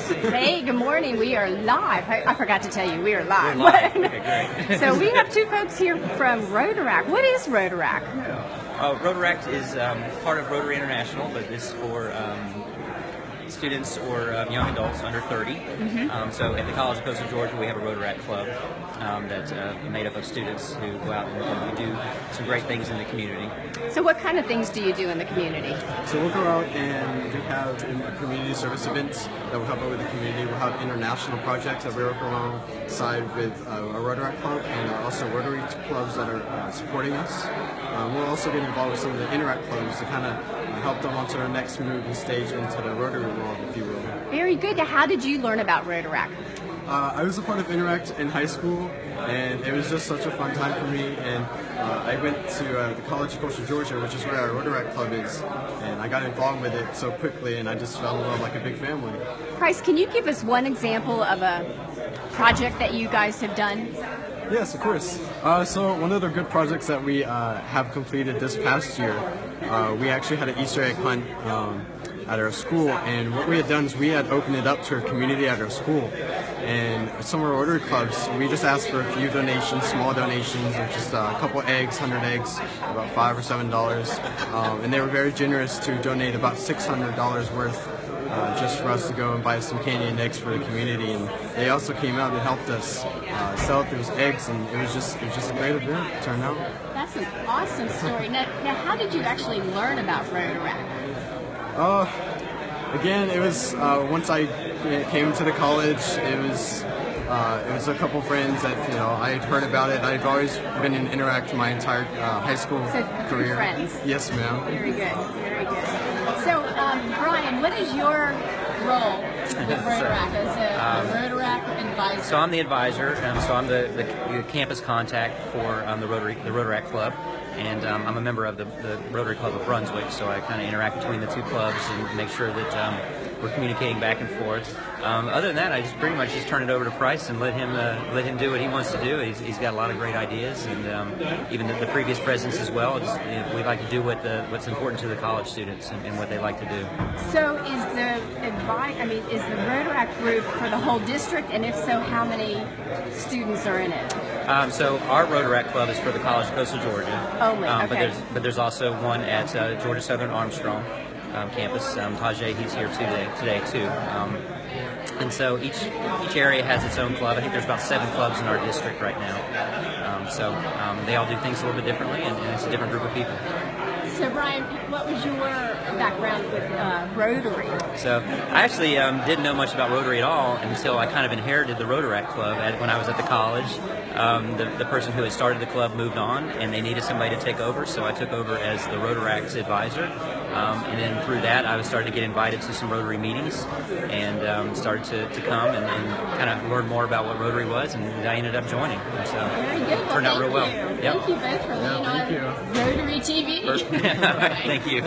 Hey, good morning. We are live. I forgot to tell you, we are live. We're live. Okay, great. So we have two folks here from ROTARACT. What is ROTARACT? ROTARACT is part of Rotary International, but this is for students or young adults under 30. So at the College of Coastal Georgia, we have a ROTARACT club that's made up of students who go out and we do some great things in the community. So what kind of things do you do in the community? So we'll go out and we have community service events that will help out with the community. We'll have international projects that we work alongside with our ROTARACT club and also Rotary clubs that are supporting us. We'll also get involved with some of the Interact clubs to kind of help them onto their next move and stage into the Rotary world, if you will. Very good. Now, how did you learn about ROTARACT? I was a part of Interact in high school, and it was just such a fun time for me. And I went to the College of Coastal Georgia, which is where our ROTARACT club is, and I got involved with it so quickly, and I just fell in love like a big family. Price, can you give us one example of a project that you guys have done? Yes, of course. So one of the good projects that we have completed this past year, we actually had an Easter egg hunt at our school, and what we had done is we had opened it up to our community at our school, and some of our Rotary clubs, we just asked for a few donations, small donations of just a couple eggs, 100 eggs, about $5 or $7, and they were very generous to donate about $600 worth just for us to go and buy some candy and eggs for the community. And they also came out and helped us sell those eggs, and it was just a great event. It turned out. That's an awesome story. Now, how did you actually learn about ROTARACT? Again, it was once I came to the college. It was a couple friends that I had heard about it. I've always been in Interact my entire high school career. Friends. Yes, ma'am. Very good. Very good. So, Brian, what is your role with ROTARACT as a ROTARACT advisor? So I'm the advisor, so I'm the campus contact for the ROTARACT club. And I'm a member of the Rotary Club of Brunswick, so I kind of interact between the two clubs and make sure that we're communicating back and forth. Other than that, I just pretty much just turn it over to Price and let him do what he wants to do. He's got a lot of great ideas, and even the previous presidents as well. We like to do what's important to the college students and what they like to do. So is the ROTARACT group for the whole district, and if so, how many students are in it? So our ROTARACT club is for the College of Coastal Georgia. Only, okay. But there's also one at Georgia Southern Armstrong campus. Tajay, he's here today too. And so each area has its own club. I think there's about 7 clubs in our district right now. So they all do things a little bit differently, and it's a different group of people. So Brian, what was your background with Rotary? So I actually didn't know much about Rotary at all until I kind of inherited the ROTARACT club when I was at the college. The person who had started the club moved on, and they needed somebody to take over, so I took over as the ROTARACT's advisor. And then through that, I was starting to get invited to some Rotary meetings, and started to come and kind of learn more about what Rotary was, and I ended up joining. So very good. It turned out real well. Thank you both for being on Rotary TV. Thank you.